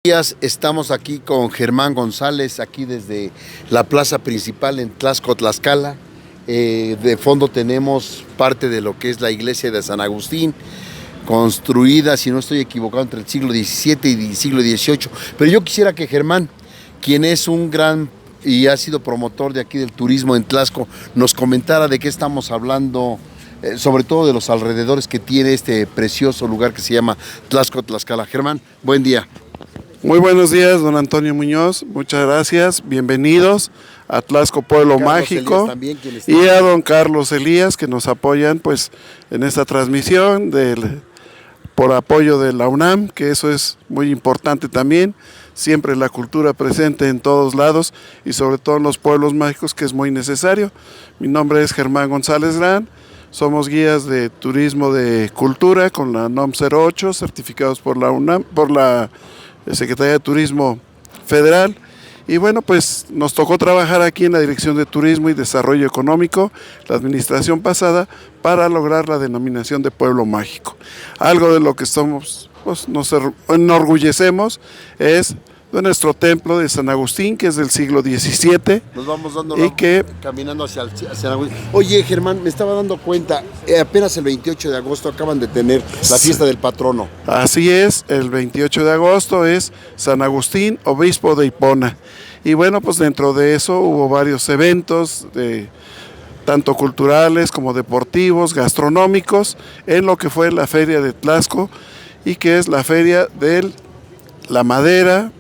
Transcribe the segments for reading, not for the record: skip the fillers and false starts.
Días, estamos aquí con Germán González, aquí desde la plaza principal en Tlaxco, Tlaxcala. De fondo tenemos parte de lo que es la iglesia de San Agustín, construida, si no estoy equivocado, entre el siglo XVII y el siglo XVIII. Pero yo quisiera que Germán, quien es un gran y ha sido promotor de aquí del turismo en Tlaxco, nos comentara de qué estamos hablando, sobre todo de los alrededores que tiene este precioso lugar que se llama Tlaxco, Tlaxcala. Germán, buen día. Muy buenos días, don Antonio Muñoz, muchas gracias, bienvenidos a Tlaxco Pueblo Carlos Mágico también, y a don Carlos Elías que nos apoyan pues en esta transmisión por apoyo de la UNAM, que eso es muy importante también, siempre la cultura presente en todos lados y sobre todo en los pueblos mágicos, que es muy necesario. Mi nombre es Germán González Gran, somos guías de turismo de cultura con la NOM 08, certificados por la UNAM, por la Secretaría de Turismo Federal. Y bueno, pues nos tocó trabajar aquí en la Dirección de Turismo y Desarrollo Económico, la administración pasada, para lograr la denominación de Pueblo Mágico. Algo de lo que somos, pues, nos enorgullecemos es de nuestro templo de San Agustín, que es del siglo XVII. Nos vamos dando caminando hacia Agustín. Oye, Germán, me estaba dando cuenta, apenas el 28 de agosto acaban de tener la fiesta del patrono. Así es, el 28 de agosto es San Agustín, obispo de Hipona. Y bueno, pues dentro de eso hubo varios eventos, tanto culturales como deportivos, gastronómicos, en lo que fue la feria de Tlaxco, y que es la feria de la madera,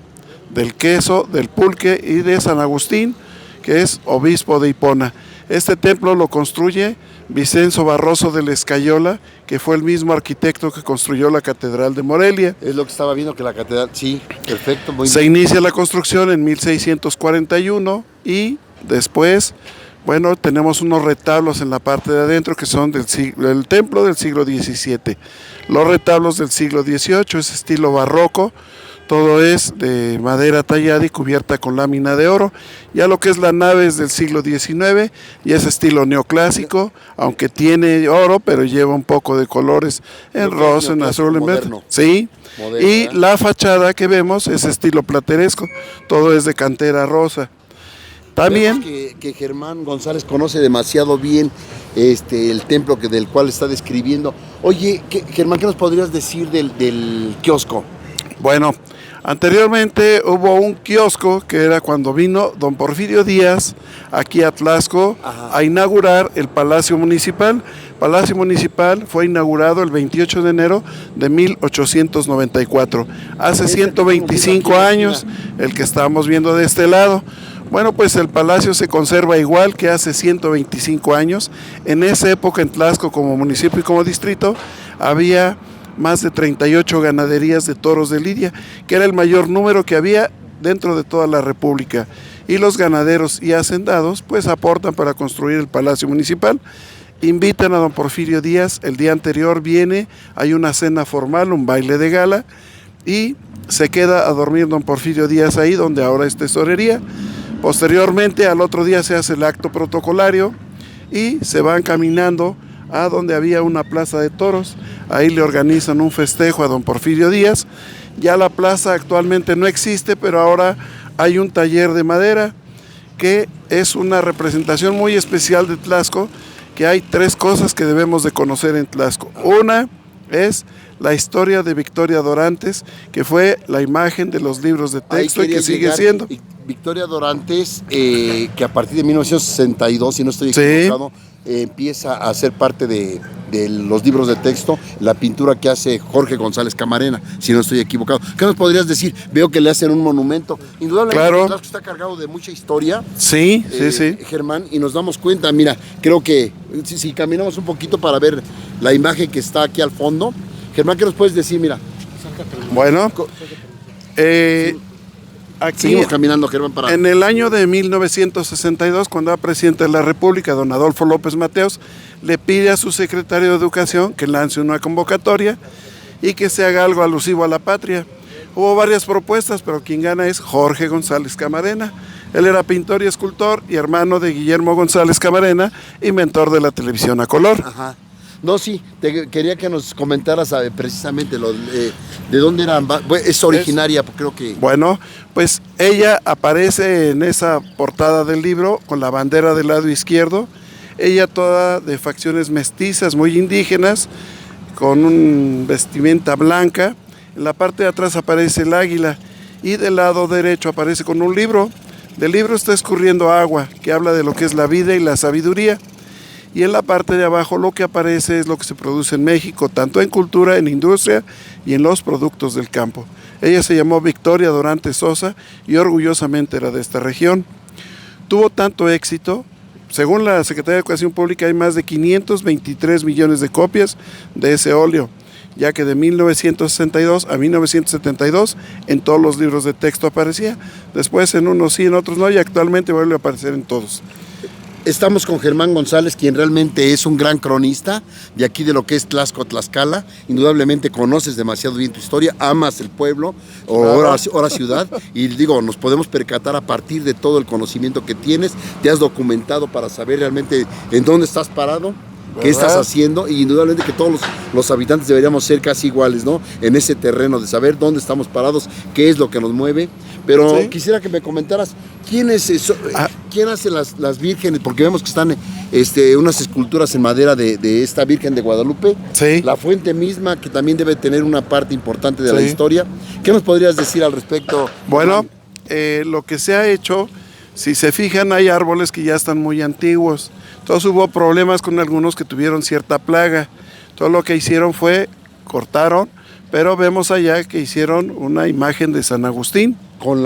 del queso, del pulque y de San Agustín, que es obispo de Hipona. Este templo lo construye Vicenzo Barroso de la Escayola, que fue el mismo arquitecto que construyó la Catedral de Morelia. Es lo que estaba viendo, que la catedral, sí, perfecto, muy bien. Se inicia la construcción en 1641 y después, bueno, tenemos unos retablos en la parte de adentro que son del templo del siglo XVII. Los retablos del siglo XVIII es estilo barroco. Todo es de madera tallada y cubierta con lámina de oro. Ya lo que es la nave es del siglo XIX y es estilo neoclásico, aunque tiene oro, pero lleva un poco de colores en rosa, en azul, en verde. Sí. Moderno, y la fachada que vemos es estilo plateresco, todo es de cantera rosa. También que Germán González conoce demasiado bien el templo del cual está describiendo. Oye, Germán, ¿qué nos podrías decir del kiosco? Bueno, anteriormente hubo un kiosco que era cuando vino don Porfirio Díaz aquí a Tlaxco a inaugurar el Palacio Municipal. Palacio Municipal fue inaugurado el 28 de enero de 1894. Hace 125 años, el que estamos viendo de este lado. Bueno, pues el palacio se conserva igual que hace 125 años. En esa época en Tlaxco, como municipio y como distrito, había más de 38 ganaderías de toros de lidia, que era el mayor número que había dentro de toda la república. Y los ganaderos y hacendados pues aportan para construir el Palacio Municipal. Invitan a don Porfirio Díaz, el día anterior viene, hay una cena formal, un baile de gala, y se queda a dormir don Porfirio Díaz ahí donde ahora es tesorería. Posteriormente al otro día se hace el acto protocolario y se van caminando a donde había una plaza de toros. Ahí le organizan un festejo a don Porfirio Díaz. Ya la plaza actualmente no existe, pero ahora hay un taller de madera que es una representación muy especial de Tlaxco, que hay tres cosas que debemos de conocer en Tlaxco. Una es la historia de Victoria Dorantes, que fue la imagen de los libros de texto y que sigue siendo. Victoria Dorantes, que a partir de 1962, si no estoy equivocado, empieza a ser parte de los libros de texto, la pintura que hace Jorge González Camarena, si no estoy equivocado. ¿Qué nos podrías decir? Veo que le hacen un monumento. Indudablemente, claro. Tlaxco está cargado de mucha historia. Sí, sí. Germán, y nos damos cuenta, mira, creo que si caminamos un poquito para ver la imagen que está aquí al fondo. Germán, ¿qué nos puedes decir? Mira. Bueno, aquí seguimos caminando, Germán, para... En el año de 1962, cuando era presidente de la República, don Adolfo López Mateos, le pide a su secretario de Educación que lance una convocatoria y que se haga algo alusivo a la patria. Hubo varias propuestas, pero quien gana es Jorge González Camarena. Él era pintor y escultor y hermano de Guillermo González Camarena, inventor de la televisión a color. Ajá. No, sí, quería que nos comentaras precisamente de dónde era. Es originaria, creo que. Bueno, pues ella aparece en esa portada del libro con la bandera del lado izquierdo. Ella toda de facciones mestizas, muy indígenas, con una vestimenta blanca. En la parte de atrás aparece el águila y del lado derecho aparece con un libro. Del libro está escurriendo agua, que habla de lo que es la vida y la sabiduría. Y en la parte de abajo lo que aparece es lo que se produce en México, tanto en cultura, en industria y en los productos del campo. Ella se llamó Victoria Dorantes Sosa y orgullosamente era de esta región. Tuvo tanto éxito, según la Secretaría de Educación Pública hay más de 523 millones de copias de ese óleo, ya que de 1962 a 1972 en todos los libros de texto aparecía, después en unos sí, en otros no, y actualmente vuelve a aparecer en todos. Estamos con Germán González, quien realmente es un gran cronista de aquí de lo que es Tlaxco, Tlaxcala. Indudablemente conoces demasiado bien tu historia, amas el pueblo, ahora ciudad, y digo, nos podemos percatar a partir de todo el conocimiento que tienes, te has documentado para saber realmente en dónde estás parado, qué estás haciendo, y indudablemente que todos los habitantes deberíamos ser casi iguales, ¿no? En ese terreno de saber dónde estamos parados, qué es lo que nos mueve. Pero sí, quisiera que me comentaras, ¿quién hace las vírgenes? Porque vemos que están unas esculturas en madera de esta Virgen de Guadalupe. Sí. La fuente misma, que también debe tener una parte importante de la historia. ¿Qué nos podrías decir al respecto? Bueno, lo que se ha hecho, si se fijan, hay árboles que ya están muy antiguos. Entonces hubo problemas con algunos que tuvieron cierta plaga. Todo lo que hicieron fue, cortaron, pero vemos allá que hicieron una imagen de San Agustín. Con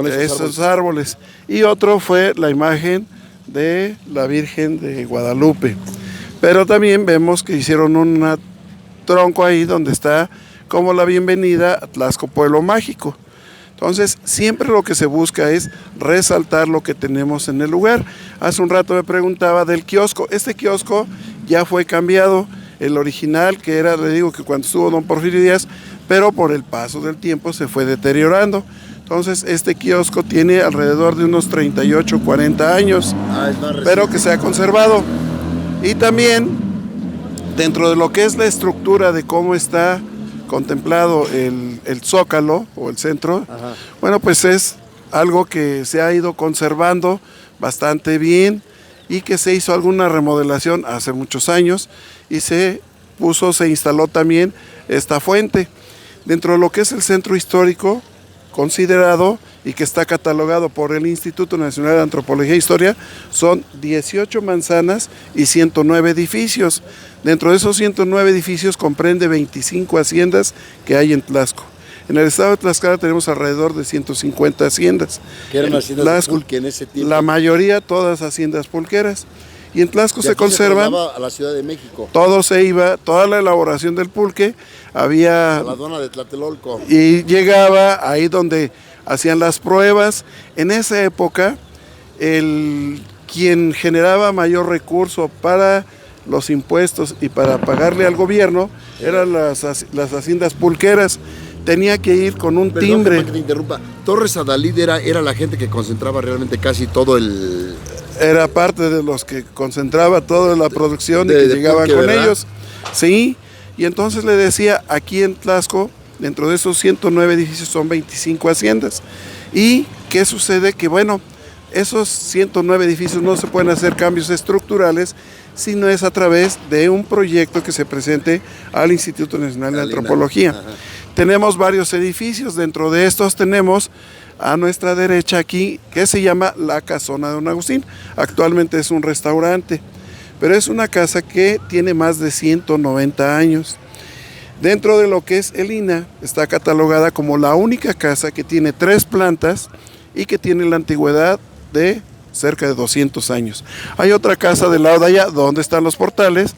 esos árboles. Y otro fue la imagen de la Virgen de Guadalupe. Pero también vemos que hicieron un tronco ahí donde está como la bienvenida a Tlaxco Pueblo Mágico. Entonces, siempre lo que se busca es resaltar lo que tenemos en el lugar. Hace un rato me preguntaba del kiosco. Este kiosco ya fue cambiado. El original, que era, le digo que cuando estuvo don Porfirio Díaz, pero por el paso del tiempo se fue deteriorando. Entonces, este kiosco tiene alrededor de unos 38, 40 años, pero que se ha conservado. Y también, dentro de lo que es la estructura de cómo está contemplado el zócalo o el centro, bueno, pues es algo que se ha ido conservando bastante bien y que se hizo alguna remodelación hace muchos años y se instaló también esta fuente. Dentro de lo que es el centro histórico, considerado y que está catalogado por el Instituto Nacional de Antropología e Historia, son 18 manzanas y 109 edificios. Dentro de esos 109 edificios comprende 25 haciendas que hay en Tlaxco. En el estado de Tlaxcala tenemos alrededor de 150 haciendas. ¿Qué eran haciendas de pulque en ese tiempo? La mayoría, todas haciendas pulqueras. Y en Tlaxco se conservan. A la Ciudad de México. Todo se iba, toda la elaboración del pulque había. A la aduana de Tlatelolco. Y llegaba ahí donde hacían las pruebas. En esa época, quien generaba mayor recurso para los impuestos y para pagarle al gobierno eran las haciendas pulqueras. Tenía que ir con un timbre. Perdón que te interrumpa. Torres Adalid era la gente que concentraba realmente casi todo el. Era parte de los que concentraba toda la producción y que llegaban con ellos. Sí, y entonces le decía, aquí en Tlaxco, dentro de esos 109 edificios son 25 haciendas. ¿Y qué sucede? Que bueno, esos 109 edificios no se pueden hacer cambios estructurales si no es a través de un proyecto que se presente al Instituto Nacional de Antropología. Tenemos varios edificios, dentro de estos tenemos a nuestra derecha aquí, que se llama La Casona de Don Agustín. Actualmente es un restaurante, pero es una casa que tiene más de 190 años. Dentro de lo que es el INAH, está catalogada como la única casa que tiene 3 plantas y que tiene la antigüedad de cerca de 200 años. Hay otra casa del lado de allá, donde están los portales,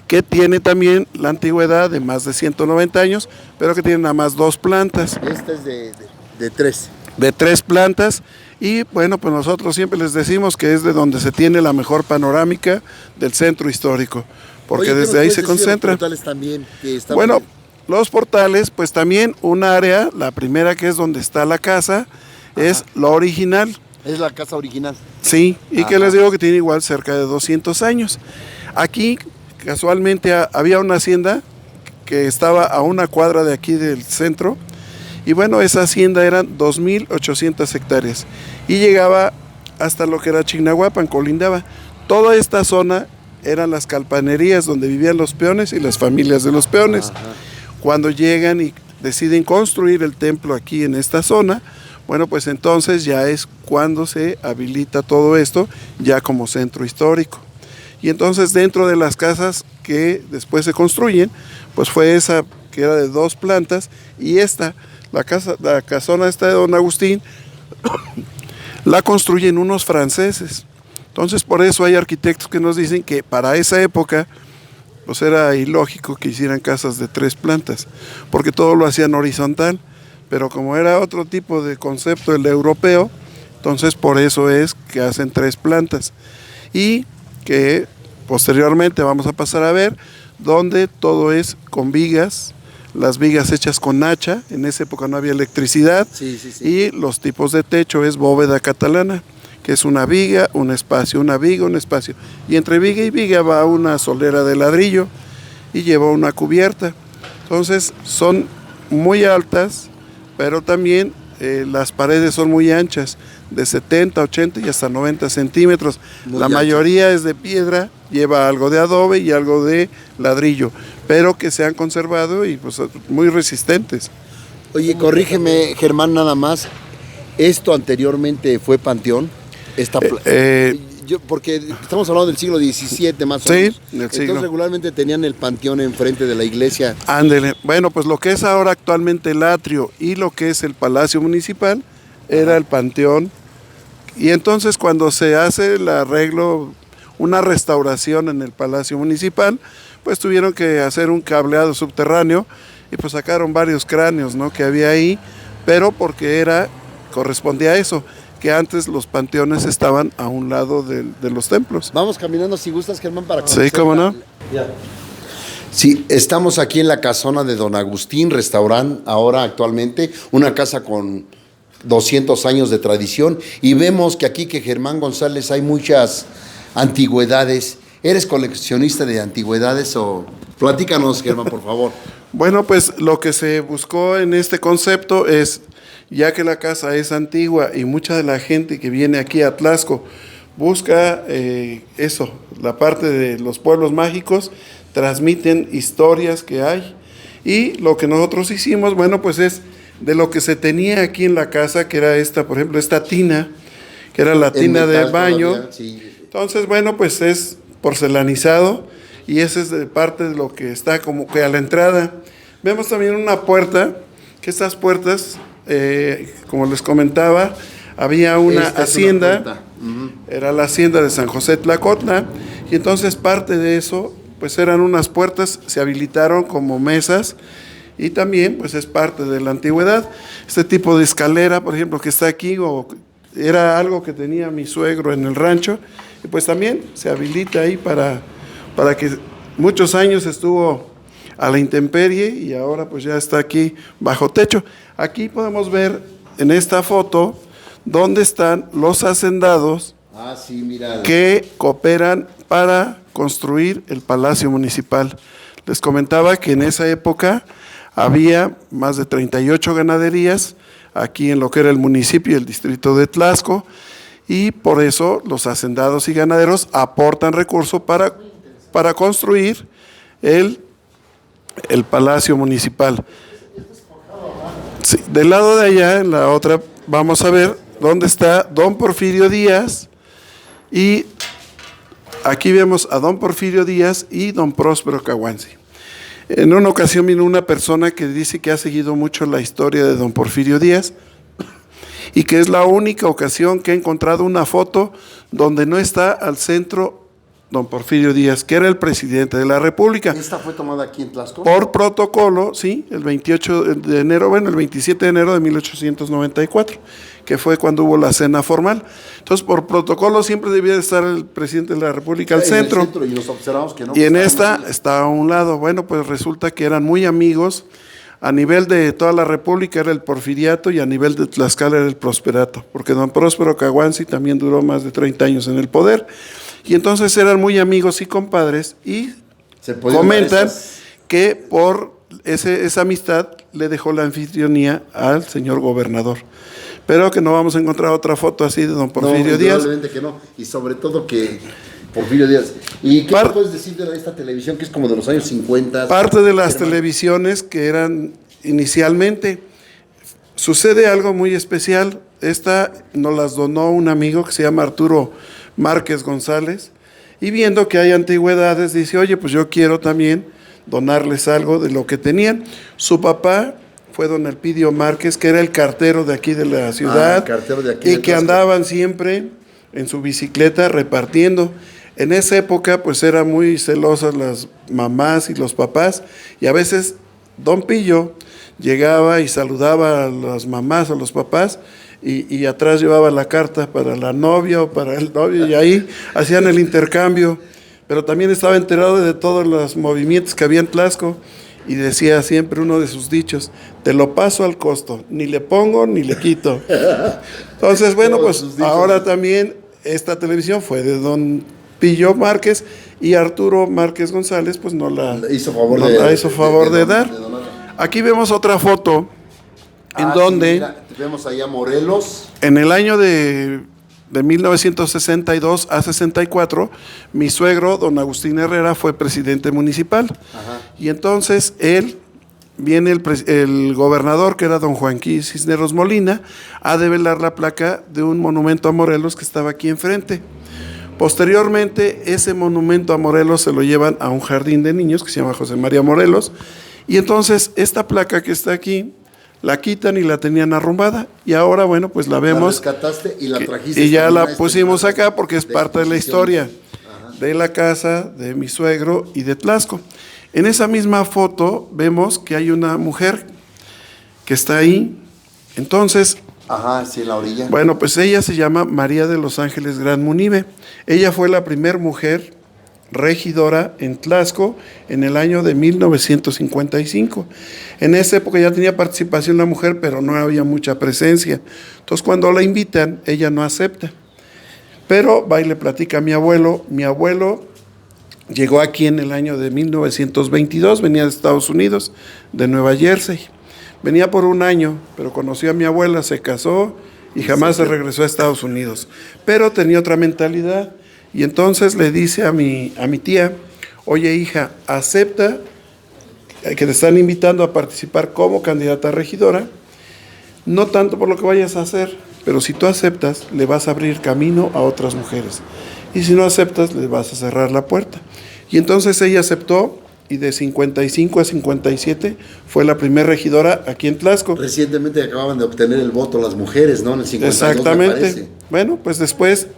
que tiene también la antigüedad de más de 190 años, pero que tiene nada más 2 plantas. Esta es de 3. De 3 plantas, y bueno, pues nosotros siempre les decimos que es de donde se tiene la mejor panorámica del centro histórico, porque desde ahí se concentra. Los portales también, bueno, los portales, pues también un área, la primera que es donde está la casa, es lo original. Es la casa original. Sí, y que les digo que tiene igual cerca de 200 años. Aquí casualmente había una hacienda que estaba a una cuadra de aquí del centro, y bueno, esa hacienda eran 2.800 hectáreas, y llegaba hasta lo que era Chignahuapan, colindaba. Toda esta zona eran las calpanerías donde vivían los peones y las familias de los peones. Ajá. Cuando llegan y deciden construir el templo aquí en esta zona, bueno, pues entonces ya es cuando se habilita todo esto ya como centro histórico. Y entonces dentro de las casas que después se construyen, pues fue esa que era de 2 plantas, y esta, la casona esta de Don Agustín, la construyen unos franceses. Entonces por eso hay arquitectos que nos dicen que para esa época pues era ilógico que hicieran casas de 3 plantas, porque todo lo hacían horizontal, pero como era otro tipo de concepto, el europeo, entonces por eso es que hacen 3 plantas, y que posteriormente vamos a pasar a ver donde todo es con vigas, las vigas hechas con hacha. En esa época no había electricidad. Sí. Y los tipos de techo es bóveda catalana, que es una viga, un espacio, una viga, un espacio, y entre viga y viga va una solera de ladrillo y lleva una cubierta. Entonces son muy altas, pero también las paredes son muy anchas, de 70, 80 y hasta 90 centímetros. La mayoría es de piedra, lleva algo de adobe y algo de ladrillo, pero que se han conservado y pues muy resistentes. Oye, corrígeme, Germán, nada más, ¿esto anteriormente fue panteón? Porque estamos hablando del siglo XVII más o menos. Sí, del siglo. Entonces regularmente tenían el panteón enfrente de la iglesia. Ándele. Bueno, pues lo que es ahora actualmente el atrio y lo que es el Palacio Municipal era el panteón. Y entonces cuando se hace el arreglo, una restauración en el Palacio Municipal, pues tuvieron que hacer un cableado subterráneo y pues sacaron varios cráneos, ¿no?, que había ahí, pero porque correspondía a eso, que antes los panteones estaban a un lado de los templos. Vamos caminando si gustas, Germán, para conocer. Sí, cómo no. Sí, estamos aquí en la casona de Don Agustín, restaurante, ahora actualmente, una casa con 200 años de tradición, y vemos que aquí que Germán González hay muchas antigüedades. ¿Eres coleccionista de antigüedades o...? Platícanos, Germán, por favor. Bueno, pues lo que se buscó en este concepto es, ya que la casa es antigua y mucha de la gente que viene aquí a Tlaxco busca la parte de los pueblos mágicos, transmiten historias que hay, y lo que nosotros hicimos, bueno, pues es de lo que se tenía aquí en la casa, que era esta, por ejemplo, esta tina, que era la tina del baño. Todavía, sí. Entonces, bueno, pues es porcelanizado, y ese es de parte de lo que está como que a la entrada. Vemos también una puerta, que estas puertas, como les comentaba, había una hacienda, era la hacienda de San José Tlacotla, y entonces parte de eso, pues eran unas puertas, se habilitaron como mesas, y también pues es parte de la antigüedad. Este tipo de escalera, por ejemplo, que está aquí, era algo que tenía mi suegro en el rancho, y pues también se habilita ahí para que muchos años estuvo a la intemperie, y ahora pues ya está aquí bajo techo. Aquí podemos ver en esta foto dónde están los hacendados que cooperan para construir el Palacio Municipal. Les comentaba que en esa época había más de 38 ganaderías aquí en lo que era el municipio y el distrito de Tlaxco, y por eso los hacendados y ganaderos aportan recursos para construir el Palacio Municipal. Sí, del lado de allá, en la otra, vamos a ver dónde está Don Porfirio Díaz, y aquí vemos a Don Porfirio Díaz y Don Próspero Caguanzi. En una ocasión vino una persona que dice que ha seguido mucho la historia de Don Porfirio Díaz, y que es la única ocasión que ha encontrado una foto donde no está al centro Don Porfirio Díaz, que era el presidente de la República. ¿Esta fue tomada aquí en Tlaxco? Por protocolo, sí, el 27 de enero de 1894, que fue cuando hubo la cena formal. Entonces, por protocolo siempre debía de estar el presidente de la República al centro. Y nos observamos que no. Y en esta está a un lado. Bueno, pues resulta que eran muy amigos. A nivel de toda la República era el Porfiriato, y a nivel de Tlaxcala era el Prosperato, porque Don Próspero Caguanzi también duró más de 30 años en el poder. Y entonces eran muy amigos y compadres, y comentan que por esa amistad le dejó la anfitrionía al señor gobernador. Pero que no vamos a encontrar otra foto así de don Porfirio Díaz. Probablemente que no, y sobre todo que Porfirio Díaz. ¿Y qué puedes decir de esta televisión que es como de los años 50? Parte de las televisiones que eran inicialmente. Sucede algo muy especial. Esta nos las donó un amigo que se llama Arturo Márquez González, y viendo que hay antigüedades dice, oye, pues yo quiero también donarles algo de lo que tenían. Su papá fue don Elpidio Márquez, que era el cartero de aquí de la ciudad, y que andaban siempre en su bicicleta repartiendo. En esa época pues eran muy celosas las mamás y los papás, y a veces don Pillo llegaba y saludaba a las mamás o los papás, y atrás llevaba la carta para la novia o para el novio, y ahí hacían el intercambio. Pero también estaba enterado de todos los movimientos que había en Tlaxco, y decía siempre uno de sus dichos, te lo paso al costo, ni le pongo ni le quito. Entonces, bueno, pues ahora también esta televisión fue de don Pillo Márquez, y Arturo Márquez González pues no la hizo favor de dar. Aquí vemos otra foto en donde vemos allá Morelos. En el año de 1962 a 64, mi suegro, don Agustín Herrera, fue presidente municipal. Ajá. Y entonces viene el gobernador, que era don Joaquín Cisneros Molina, a develar la placa de un monumento a Morelos que estaba aquí enfrente. Posteriormente, ese monumento a Morelos se lo llevan a un jardín de niños que se llama José María Morelos, y entonces esta placa que está aquí la quitan y la tenían arrumbada, y ahora bueno, pues la vemos. La rescataste y la trajiste. Y ya la pusimos acá porque es parte de la historia de la casa de mi suegro y de Tlaxco. En esa misma foto vemos que hay una mujer que está ahí. Entonces, sí, en la orilla. Bueno, pues ella se llama María de los Ángeles Gran Munive. Ella fue la primer mujer regidora en Tlaxco en el año de 1955. En esa época ya tenía participación la mujer, pero no había mucha presencia. Entonces, cuando la invitan, ella no acepta. Pero va y le platica a mi abuelo. Mi abuelo llegó aquí en el año de 1922, venía de Estados Unidos, de Nueva Jersey. Venía por un año, pero conoció a mi abuela, se casó y jamás se regresó a Estados Unidos. Pero tenía otra mentalidad. Y entonces le dice a mi tía, oye hija, acepta que te están invitando a participar como candidata a regidora, no tanto por lo que vayas a hacer, pero si tú aceptas, le vas a abrir camino a otras mujeres. Y si no aceptas, le vas a cerrar la puerta. Y entonces ella aceptó, y de 55 a 57 fue la primera regidora aquí en Tlaxco. Recientemente acababan de obtener el voto las mujeres, ¿no? En el 52, exactamente. Me parece. Bueno, pues después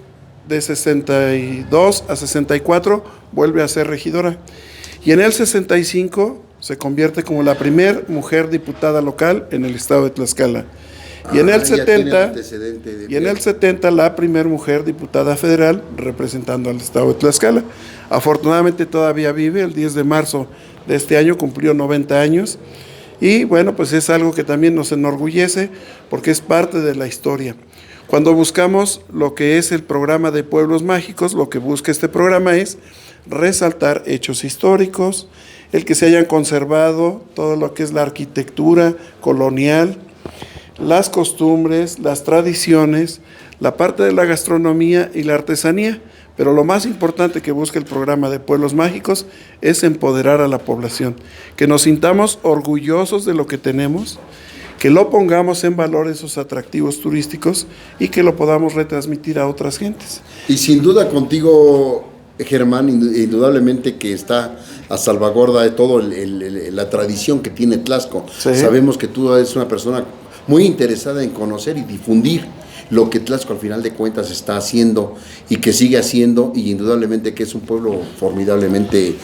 de 62 a 64 vuelve a ser regidora. Y en el 65 se convierte como la primer mujer diputada local en el estado de Tlaxcala. Y en el 70 la primer mujer diputada federal representando al estado de Tlaxcala. Afortunadamente todavía vive, el 10 de marzo de este año cumplió 90 años. Y bueno, pues es algo que también nos enorgullece porque es parte de la historia. Cuando buscamos lo que es el programa de Pueblos Mágicos, lo que busca este programa es resaltar hechos históricos, el que se hayan conservado todo lo que es la arquitectura colonial, las costumbres, las tradiciones, la parte de la gastronomía y la artesanía, pero lo más importante que busca el programa de Pueblos Mágicos es empoderar a la población, que nos sintamos orgullosos de lo que tenemos, que lo pongamos en valor esos atractivos turísticos y que lo podamos retransmitir a otras gentes. Y sin duda contigo, Germán, indudablemente que está a salvaguarda de todo la tradición que tiene Tlaxco. Sí. Sabemos que tú eres una persona muy interesada en conocer y difundir lo que Tlaxco al final de cuentas está haciendo y que sigue haciendo, y indudablemente que es un pueblo formidablemente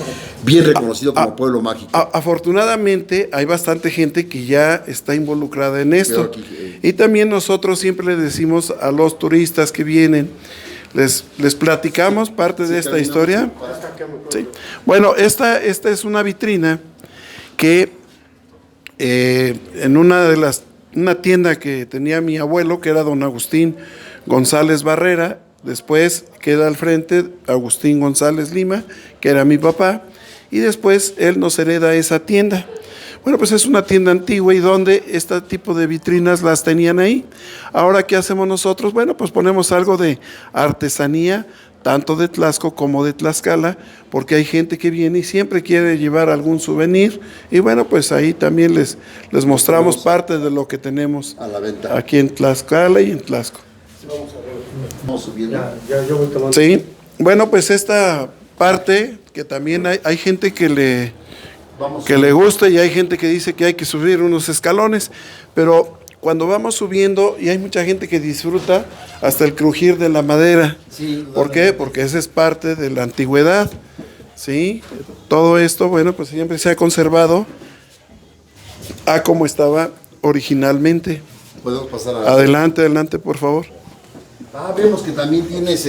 bien reconocido como pueblo mágico. Afortunadamente hay bastante gente que ya está involucrada en esto, y también nosotros siempre le decimos a los turistas que vienen, les platicamos parte de esta historia. Sí. Bueno, esta es una vitrina que en una tienda que tenía mi abuelo, que era don Agustín González Barrera, después queda al frente Agustín González Lima, que era mi papá, y después él nos hereda esa tienda. Bueno, pues es una tienda antigua y donde este tipo de vitrinas las tenían ahí. Ahora, ¿qué hacemos nosotros? Bueno, pues ponemos algo de artesanía, tanto de Tlaxco como de Tlaxcala, porque hay gente que viene y siempre quiere llevar algún souvenir, y bueno, pues ahí también les mostramos parte de lo que tenemos a la venta aquí en Tlaxcala y en Tlaxco. Vamos subiendo. Yo voy tomando. Sí, bueno, pues esta parte que también hay gente que le gusta y hay gente que dice que hay que subir unos escalones, pero cuando vamos subiendo y hay mucha gente que disfruta hasta el crujir de la madera. Sí, ¿Por qué? Porque esa es parte de la antigüedad, ¿sí? Todo esto, bueno, pues siempre se ha conservado a como estaba originalmente. Podemos pasar Adelante, adelante, por favor. Vemos que también tienes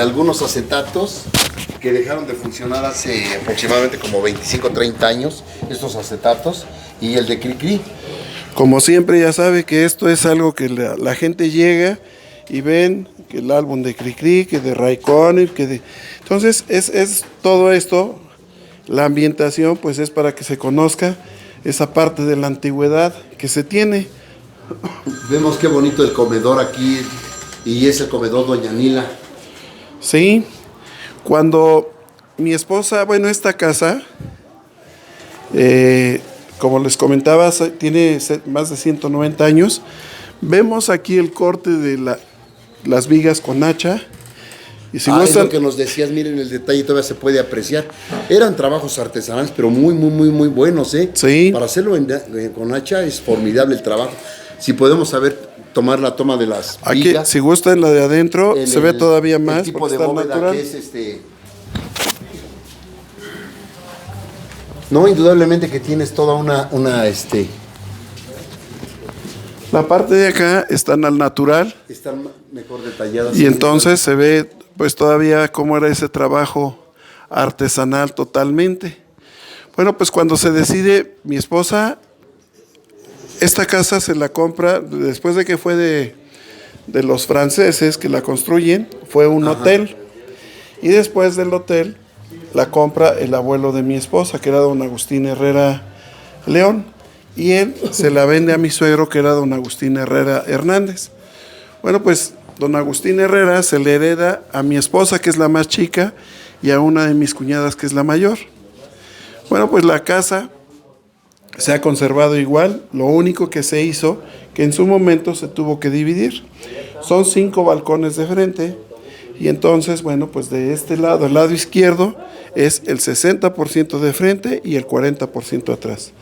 algunos acetatos que dejaron de funcionar hace aproximadamente como 25 o 30 años, estos acetatos, y el de Cricri. Como siempre, ya sabe que esto es algo que la gente llega y ven que el álbum de Cricri, que de Ray Conniff, entonces es todo esto, la ambientación, pues es para que se conozca esa parte de la antigüedad que se tiene. Vemos qué bonito el comedor aquí, y es el comedor Doña Nila. Sí, cuando mi esposa, bueno, esta casa, como les comentaba, tiene más de 190 años. Vemos aquí el corte de las vigas con hacha. Y si Es lo que nos decías, miren el detalle, todavía se puede apreciar. Eran trabajos artesanales, pero muy, muy, muy, muy buenos, ¿eh? Sí. Para hacerlo con hacha es formidable el trabajo. Si podemos tomar la toma de las aquí, vigas. si gustan la de adentro, se ve todavía más. El tipo porque de está bóveda natural. que es No, indudablemente que tienes toda una La parte de acá están al natural. Están mejor detalladas. Y entonces se ve pues todavía cómo era ese trabajo artesanal totalmente. Bueno, pues cuando se decide, mi esposa, esta casa se la compra después de que fue de los franceses que la construyen, fue un hotel. Y después del hotel la compra el abuelo de mi esposa, que era don Agustín Herrera León. Y él se la vende a mi suegro, que era don Agustín Herrera Hernández. Bueno, pues don Agustín Herrera se le hereda a mi esposa, que es la más chica, y a una de mis cuñadas, que es la mayor. Bueno, pues la casa se ha conservado igual. Lo único que se hizo, que en su momento se tuvo que dividir. Son 5 balcones de frente. Y entonces, bueno, pues de este lado, el lado izquierdo, es el 60% de frente y el 40% atrás.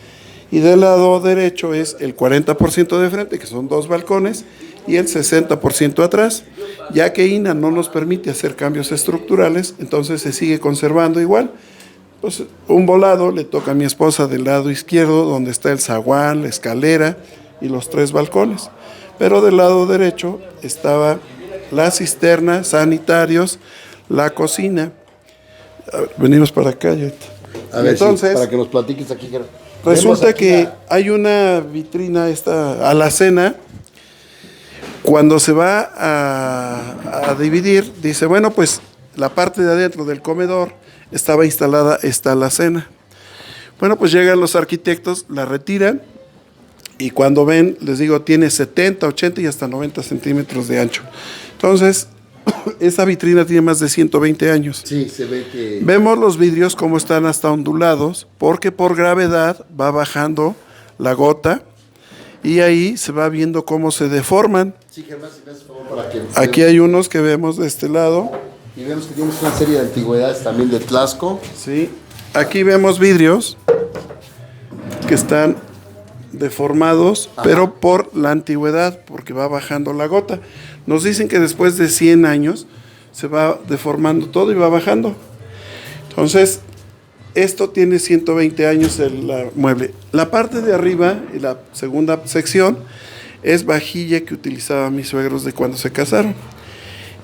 Y del lado derecho es el 40% de frente, que son 2 balcones, y el 60% atrás. Ya que INAH no nos permite hacer cambios estructurales, entonces se sigue conservando igual. Pues un volado le toca a mi esposa del lado izquierdo, donde está el zaguán, la escalera y los 3 balcones. Pero del lado derecho estaba la cisterna, sanitarios, la cocina. A ver, venimos para acá. A ver, entonces, sí, para que nos platiques aquí. resulta que hay una vitrina, esta alacena. Cuando se va a dividir, dice, bueno, pues la parte de adentro del comedor estaba instalada esta alacena. Bueno, pues llegan los arquitectos, la retiran, y cuando ven, les digo, tiene 70, 80 y hasta 90 centímetros de ancho. Entonces, esta vitrina tiene más de 120 años. Sí, se ve que... Vemos los vidrios cómo están hasta ondulados, porque por gravedad va bajando la gota, y ahí se va viendo cómo se deforman. Sí, Germán, si me haces favor para que... Aquí hay unos que vemos de este lado. Y vemos que tienes una serie de antigüedades también de Tlaxco. Sí. Aquí vemos vidrios que están deformados, pero por la antigüedad, porque va bajando la gota. Nos dicen que después de 100 años se va deformando todo y va bajando. Entonces, esto tiene 120 años el mueble. La parte de arriba, y la segunda sección, es vajilla que utilizaban mis suegros de cuando se casaron.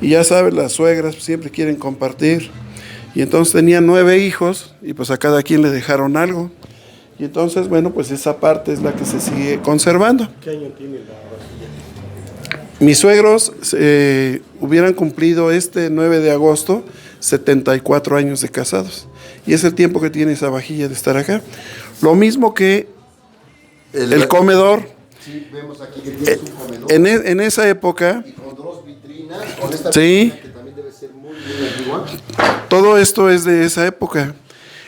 Y ya saben, las suegras siempre quieren compartir. Y entonces tenían 9 hijos y pues a cada quien le dejaron algo. Y entonces, bueno, pues esa parte es la que se sigue conservando. ¿Qué año tiene la vajilla? Mis suegros hubieran cumplido este 9 de agosto 74 años de casados. y es el tiempo que tiene esa vajilla de estar acá. Lo mismo que el comedor. Sí, vemos aquí que tienes un comedor. En esa época, Y con dos vitrinas, con esta sí, vitrina que también debe ser muy antigua. todo esto es de esa época.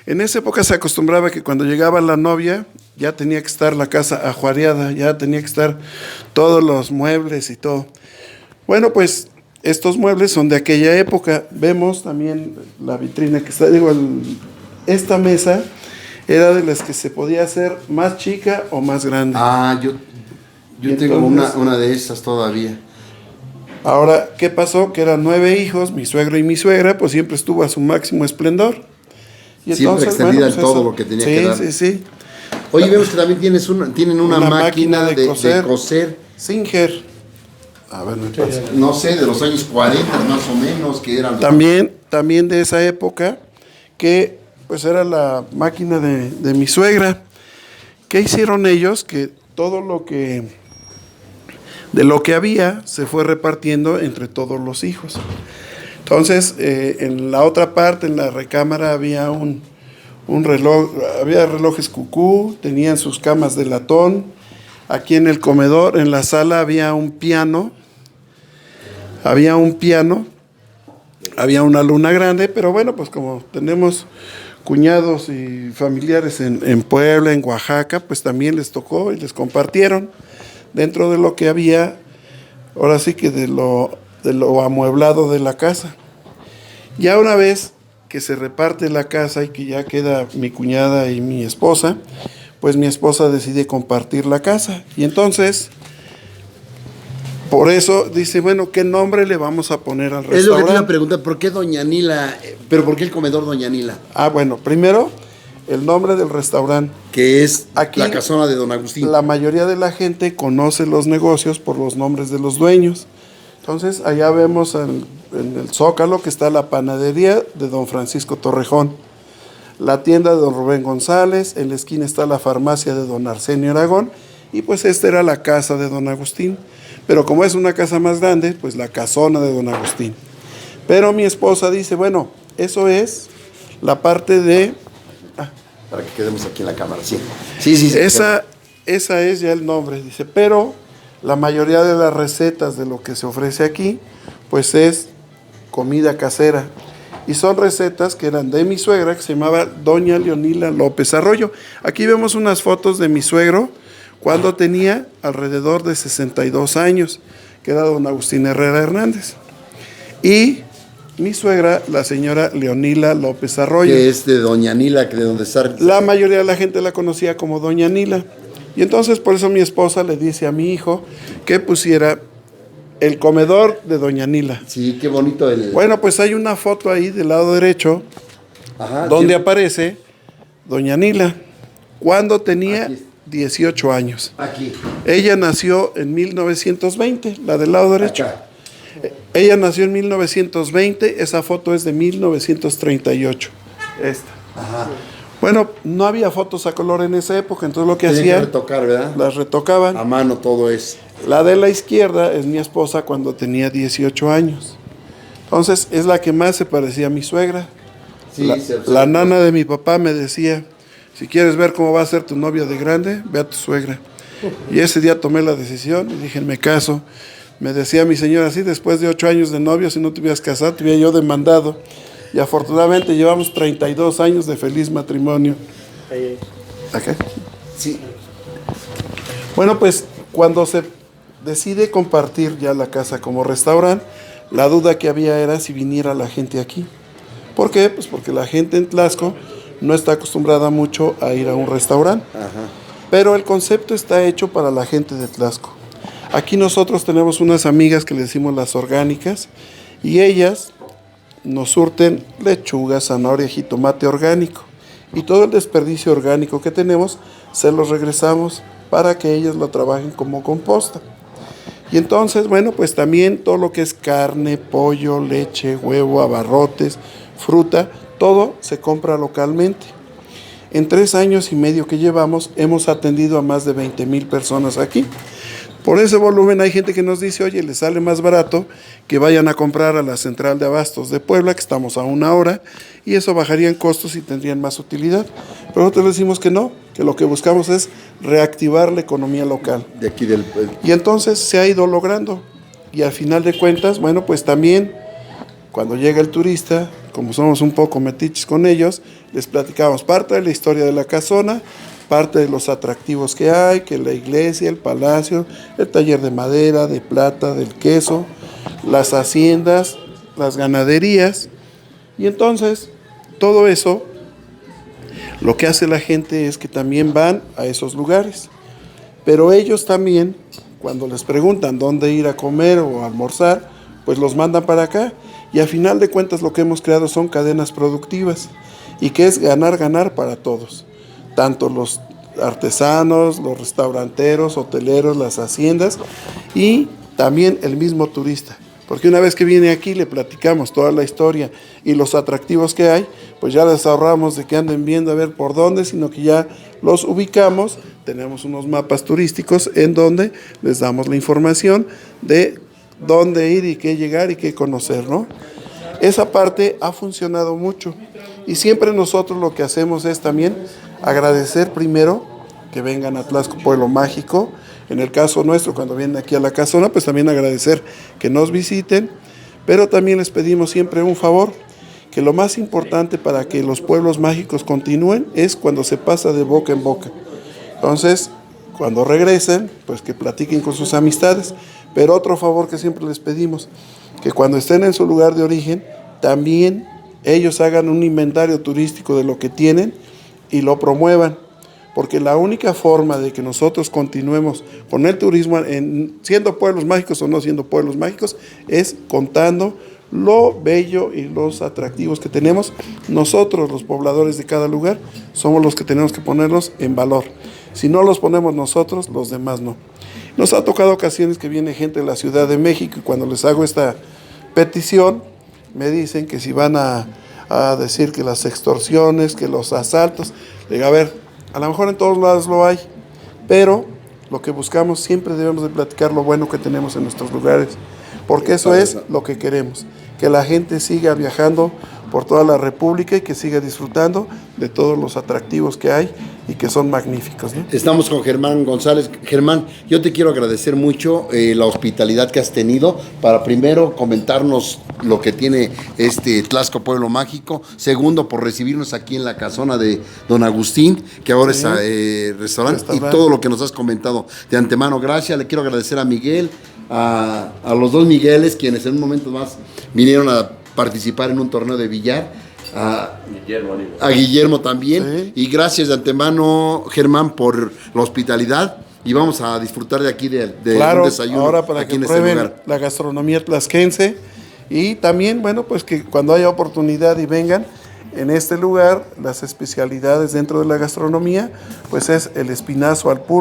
En esa época se acostumbraba que cuando llegaba la novia, ya tenía que estar la casa ajuareada, ya tenía que estar todos los muebles y todo. Bueno, pues estos muebles son de aquella época. Vemos también la vitrina que está, esta mesa era de las que se podía hacer más chica o más grande. Ah, yo tengo entonces, una de esas todavía. Ahora, ¿qué pasó? Que eran 9 hijos, mi suegro y mi suegra, pues siempre estuvo a su máximo esplendor. Y Siempre extendida en todo lo que tenía que dar. Sí. Oye, vemos que también tienen una máquina de coser. Singer. A ver, No sé, de los años 40 más o menos, que eran... También de esa época, que pues era la máquina de mi suegra. ¿Qué hicieron ellos? Que todo de lo que había se fue repartiendo entre todos los hijos. Entonces, en la otra parte, en la recámara, había un reloj, había relojes cucú, tenían sus camas de latón. Aquí en el comedor, en la sala, había un piano, había una luna grande, pero bueno, pues como tenemos cuñados y familiares en Puebla, en Oaxaca, pues también les tocó y les compartieron dentro de lo que había, ahora sí que de lo amueblado de la casa. Ya una vez que se reparte la casa y que ya queda mi cuñada y mi esposa, pues mi esposa decide compartir la casa. Y entonces, por eso dice, bueno, ¿qué nombre le vamos a poner al restaurante? Es lo que te iba a preguntar, ¿por qué Doña Nila? ¿Pero por qué el comedor Doña Nila? Ah, bueno, primero, el nombre del restaurante. Que es Aquí, la casona de Don Agustín. La mayoría de la gente conoce los negocios por los nombres de los dueños. Entonces, allá vemos en el Zócalo que está la panadería de Don Francisco Torrejón, la tienda de Don Rubén González, en la esquina está la farmacia de Don Arsenio Aragón, y pues esta era la casa de Don Agustín. Pero como es una casa más grande, pues la casona de Don Agustín. Pero mi esposa dice, bueno, eso es la parte de... Para que quedemos aquí en la cámara, sí. Sí. Esa es ya el nombre, dice, pero la mayoría de las recetas de lo que se ofrece aquí, pues es comida casera. Y son recetas que eran de mi suegra, que se llamaba Doña Leonila López Arroyo. Aquí vemos unas fotos de mi suegro cuando tenía alrededor de 62 años, que era Don Agustín Herrera Hernández. Y mi suegra, la señora Leonila López Arroyo. Que es de Doña Nila, que de donde está... La mayoría de la gente la conocía como Doña Nila. Y entonces por eso mi esposa le dice a mi hijo que pusiera el comedor de Doña Nila. Sí, qué bonito el... Bueno, pues hay una foto ahí del lado derecho, Ajá, donde sí. Aparece Doña Nila cuando tenía Aquí. 18 años. Aquí. Ella nació en 1920, la del lado derecho. Acá. Ella nació en 1920, esa foto es de 1938. Esta. Ajá. Bueno, no había fotos a color en esa época, entonces lo que Tienen hacían, que retocar, ¿verdad? las retocaban. A mano todo es. La de la izquierda es mi esposa cuando tenía 18 años. Entonces es la que más se parecía a mi suegra. Sí, La nana de mi papá me decía, si quieres ver cómo va a ser tu novia de grande, ve a tu suegra. Y ese día tomé la decisión y dije, me caso. Me decía mi señora, sí, después de 8 años de novio, si no te hubieras casado, te hubiera yo demandado. Y afortunadamente llevamos 32 años de feliz matrimonio. Ahí. ¿Acá? Sí. Bueno, pues cuando se decide compartir ya la casa como restaurante, la duda que había era si viniera la gente aquí. ¿Por qué? Pues porque la gente en Tlaxco no está acostumbrada mucho a ir a un restaurante. Ajá. Pero el concepto está hecho para la gente de Tlaxco. Aquí nosotros tenemos unas amigas que le decimos las orgánicas y ellas nos surten lechuga, zanahoria, jitomate orgánico. Y todo el desperdicio orgánico que tenemos se los regresamos para que ellas lo trabajen como composta. Y entonces, bueno, pues también todo lo que es carne, pollo, leche, huevo, abarrotes, fruta, todo se compra localmente. En 3 años y medio que llevamos, hemos atendido a más de 20,000 personas aquí. Por ese volumen hay gente que nos dice, oye, les sale más barato que vayan a comprar a la central de abastos de Puebla, que estamos a 1 hora, y eso bajaría en costos y tendrían más utilidad. Pero nosotros decimos que no, que lo que buscamos es reactivar la economía local. De aquí del... Y entonces se ha ido logrando. Y al final de cuentas, bueno, pues también cuando llega el turista, como somos un poco metiches con ellos, les platicamos parte de la historia de la casona, parte de los atractivos que hay, que la iglesia, el palacio, el taller de madera, de plata, del queso, las haciendas, las ganaderías. Y entonces, todo eso, lo que hace la gente es que también van a esos lugares. Pero ellos también, cuando les preguntan dónde ir a comer o a almorzar, pues los mandan para acá. Y a final de cuentas lo que hemos creado son cadenas productivas y que es ganar para todos. Tanto los artesanos, los restauranteros, hoteleros, las haciendas y también el mismo turista. Porque una vez que viene aquí le platicamos toda la historia y los atractivos que hay, pues ya les ahorramos de que anden viendo a ver por dónde, sino que ya los ubicamos, tenemos unos mapas turísticos en donde les damos la información de dónde ir y qué llegar y qué conocer, ¿no? Esa parte ha funcionado mucho y siempre nosotros lo que hacemos es también agradecer primero que vengan a Tlaxco Pueblo Mágico. En el caso nuestro, cuando vienen aquí a la casona, pues también agradecer que nos visiten, pero también les pedimos siempre un favor, que lo más importante para que los pueblos mágicos continúen es cuando se pasa de boca en boca. Entonces, cuando regresen, pues que platiquen con sus amistades, pero otro favor que siempre les pedimos, que cuando estén en su lugar de origen, también ellos hagan un inventario turístico de lo que tienen y lo promuevan, porque la única forma de que nosotros continuemos con el turismo, siendo pueblos mágicos o no siendo pueblos mágicos, es contando lo bello y los atractivos que tenemos. Nosotros, los pobladores de cada lugar, somos los que tenemos que ponerlos en valor. Si no los ponemos nosotros, los demás no. Nos ha tocado ocasiones que viene gente de la Ciudad de México y cuando les hago esta petición, me dicen que si van a decir que las extorsiones, que los asaltos, digo, a ver, a lo mejor en todos lados lo hay, pero lo que buscamos siempre debemos de platicar lo bueno que tenemos en nuestros lugares, porque eso es lo que queremos, que la gente siga viajando por toda la República y que siga disfrutando de todos los atractivos que hay y que son magníficos, ¿no? Estamos con Germán González. Germán, yo te quiero agradecer mucho la hospitalidad que has tenido para primero comentarnos lo que tiene este Tlaxco Pueblo Mágico, segundo por recibirnos aquí en la casona de Don Agustín, que ahora es restaurante, y todo lo que nos has comentado de antemano. Gracias, le quiero agradecer a Miguel, a los dos Migueles, quienes en un momento más vinieron a participar en un torneo de billar, a Guillermo también, sí. Y gracias de antemano, Germán, por la hospitalidad, y vamos a disfrutar de aquí de claro, un desayuno ahora para aquí que en prueben este lugar. La gastronomía tlaxquense, y también, bueno, pues que cuando haya oportunidad y vengan en este lugar, las especialidades dentro de la gastronomía, pues es el espinazo al pulpo.